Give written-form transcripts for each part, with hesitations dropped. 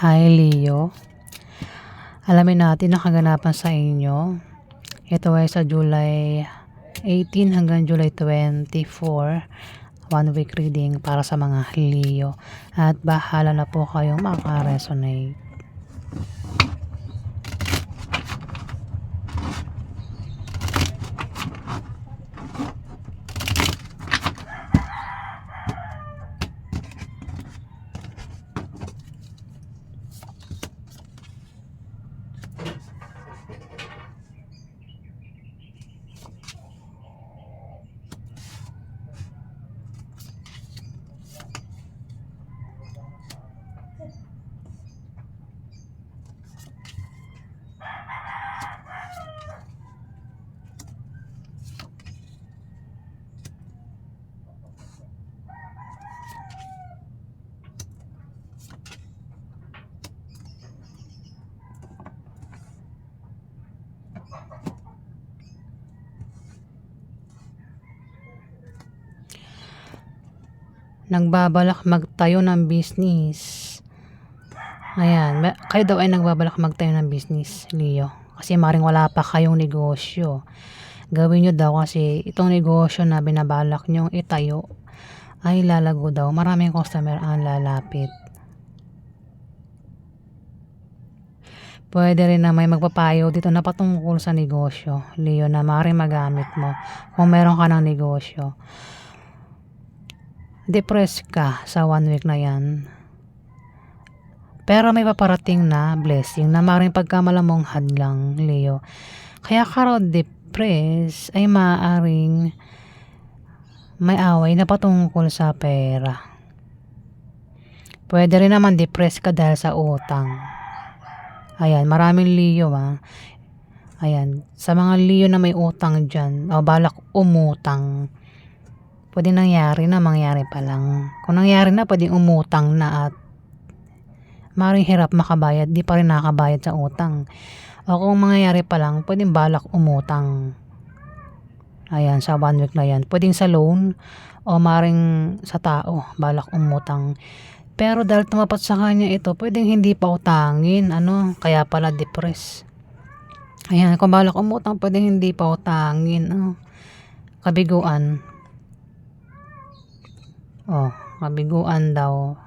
Hi Leo, alamin natin ang kaganapan sa inyo. Ito ay sa July 18 hanggang July 24, 1 week reading para sa mga Leo. At bahala na po kayong makaresonate. Nagbabalak magtayo ng business. Ayan, kayo daw ay nagbabalak magtayo ng business, Leo. Kasi maring wala pa kayong negosyo. Gawin nyo daw kasi itong negosyo na binabalak nyong itayo ay lalago daw. Maraming customer ang lalapit. Pwede rin na may magpapayo dito na patungkol sa negosyo, Leo, na maaaring magamit mo kung meron ka ng negosyo. Depressed ka sa 1 week na yan. Pero may paparating na blessing na maaaring pagkamalamong hadlang, Leo. Kaya ka raw depressed ay maaaring may away na patungkol sa pera. Pwede rin naman depressed ka dahil sa utang. Ayan, maraming Leo Ayan, sa mga Leo na may utang dyan, o balak umutang, pwede mangyari pa lang. Kung nangyari na, pwedeng umutang na at maring hirap makabayad, di pa rin nakabayad sa utang. O kung mangyayari pa lang, pwedeng balak umutang. Ayan, sa 1 week na yan. Pwedeng sa loan o maring sa tao, balak umutang. Pero dahil tumapat sa kanya ito, pwedeng hindi pa utangin. Kaya pala depressed. Ayan, kung balak umutang, pwedeng hindi pa utangin. Kabiguan. Kabiguan daw.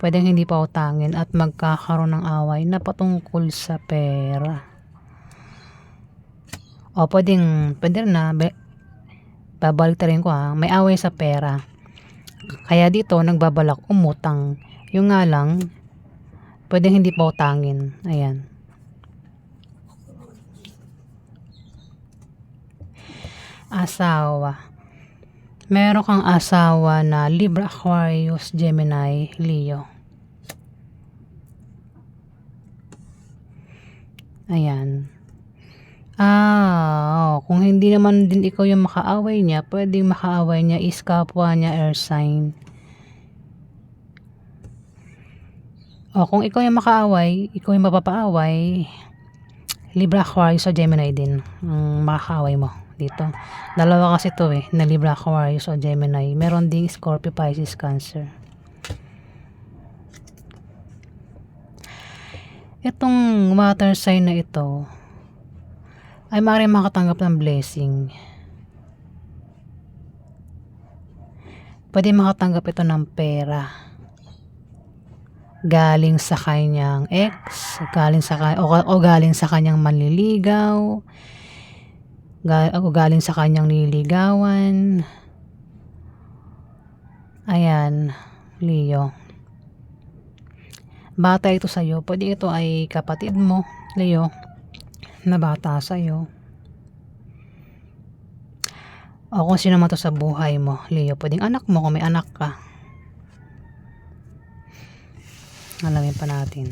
Pwedeng hindi pa utangin at magkakaroon ng away na patungkol sa pera. Pwede rin na, babalik rin ko may away sa pera. Kaya dito, nagbabalak umutang. Yung nga lang, pwedeng hindi pa utangin. Ayan. Asawa. Meron kang asawa na Libra, Aquarius, Gemini, Leo. Ayan. Kung hindi naman din ikaw yung makaaway niya, pwedeng makaaway niya is kapwa niya air sign. Kung ikaw yung makaaway, ikaw yung mapapaaway, Libra, Aquarius o Gemini din ang makakaaway mo dito. Dalawa kasi to na Libra, Aquarius o Gemini. Meron ding Scorpio, Pisces, Cancer. Itong water sign na ito ay maaaring makatanggap ng blessing. Pwede makatanggap ito ng pera galing sa kanyang ex, galing sa kanyang manliligaw, galing sa kanyang nililigawan. Ayan, Leo. Bata ito sa'yo. Pwede ito ay kapatid mo, Leo, na bata sa'yo. O kung sino man to sa buhay mo, Leo. Pwedeng anak mo kung may anak ka. Alamin pa natin.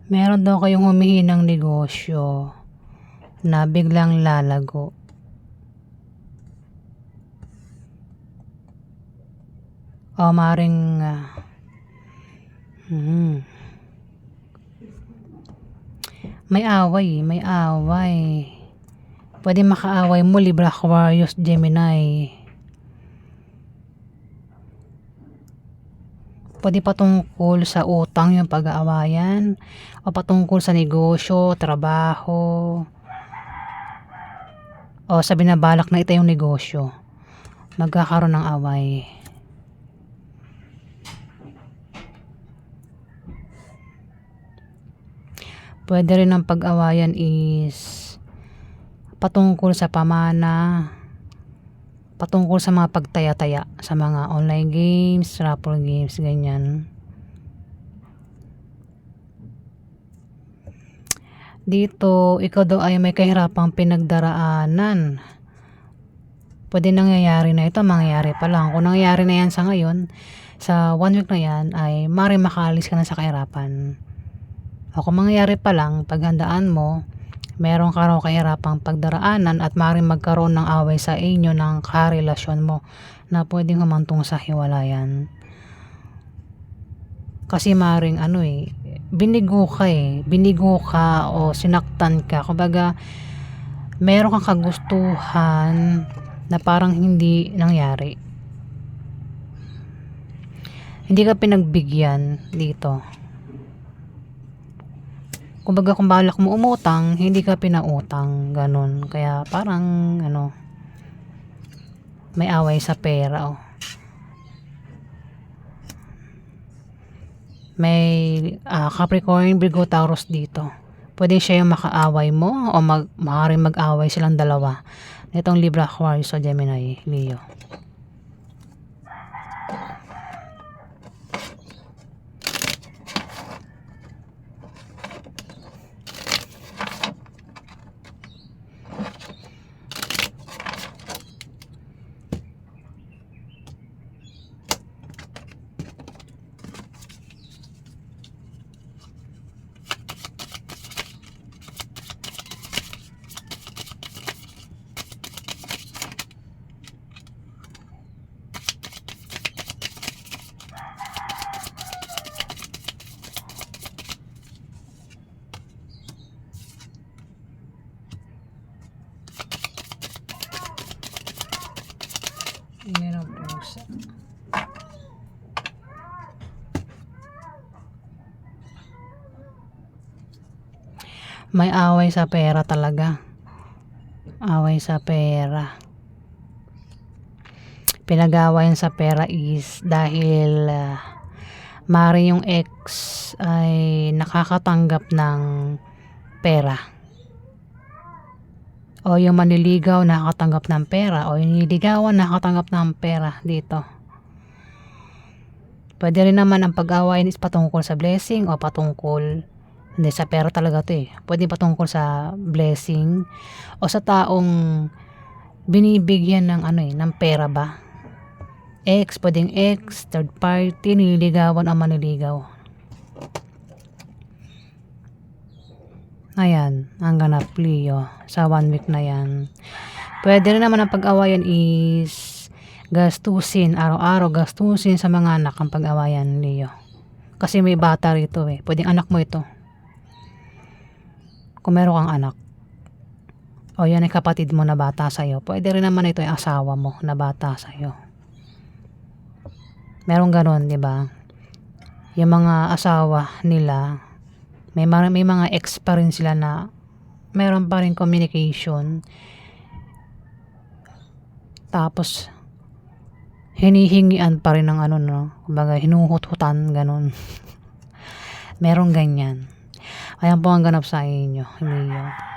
Meron daw kayong humihinang negosyo na biglang lalago. O maring may away. Pwede makaaway mo, Libra, Aquarius, Gemini. Pwede patungkol sa utang yung pag-aawayan, o patungkol sa negosyo, trabaho, o sa binabalak na ito yung negosyo. Magkakaroon ng away. Pwede rin ang pag-awayan is patungkol sa pamana, patungkol sa mga pagtaya-taya sa mga online games, raffle games, ganyan. Dito, ikaw daw ay may kahirapang pinagdaraanan. Pwede nangyayari na ito, mangyayari pa lang. Kung nangyayari na yan sa ngayon, sa 1 week na yan, ay maaaring makaalis ka na sa kahirapan. O kung mangyayari pa lang, paghandaan mo, meron ka raw kahirapang pagdaraanan at maaaring magkaroon ng away sa inyo ng karelasyon mo na pwedeng humantong sa hiwalayan. Kasi maaaring binigo ka o sinaktan ka. Kumbaga, meron kang kagustuhan na parang hindi nangyari. Hindi ka pinagbigyan dito. Kumbaga, kung balak mo umutang, hindi ka pinautang, ganun. Kaya parang may away sa pera. May Capricorn, Virgo, Taurus dito. Pwede siya yung makaaway mo o maaaring mag-away silang dalawa. Itong Libra, Aquarius, o Gemini, Leo. Yan ang pusa. May away sa pera talaga. Away sa pera. Pinag-awayan sa pera is dahil mari yung ex ay nakakatanggap ng pera. O yung manliligaw nakakatanggap ng pera, o yung nililigawan nakakatanggap ng pera dito. Pwede rin naman ang pag-awayan is patungkol sa blessing o patungkol, hindi, sa pera talaga to Pwede patungkol sa blessing o sa taong binibigyan ng ng pera ba. Ex, pwedeng ex, third party, nililigawan o manliligaw. Ayan, ang ganap, Leo, sa 1 week na yan. Pwede rin naman ang pag-awayan is gastusin, araw-araw gastusin sa mga anak ang pag-awayan, Leo. Kasi may bata rito Pwedeng anak mo ito. Kung meron kang anak. O yan ay kapatid mo na bata sa'yo. Pwede rin naman ito ay asawa mo na bata sa'yo. Meron ganon, di ba? Yung mga asawa nila, may mga ex pa rin sila na meron pa rin communication. Tapos hinihingian pa rin ng kumbaga hinuhut-hutan, ganon. Merong ganyan. Ayan po ang ganap sa inyo, Leo.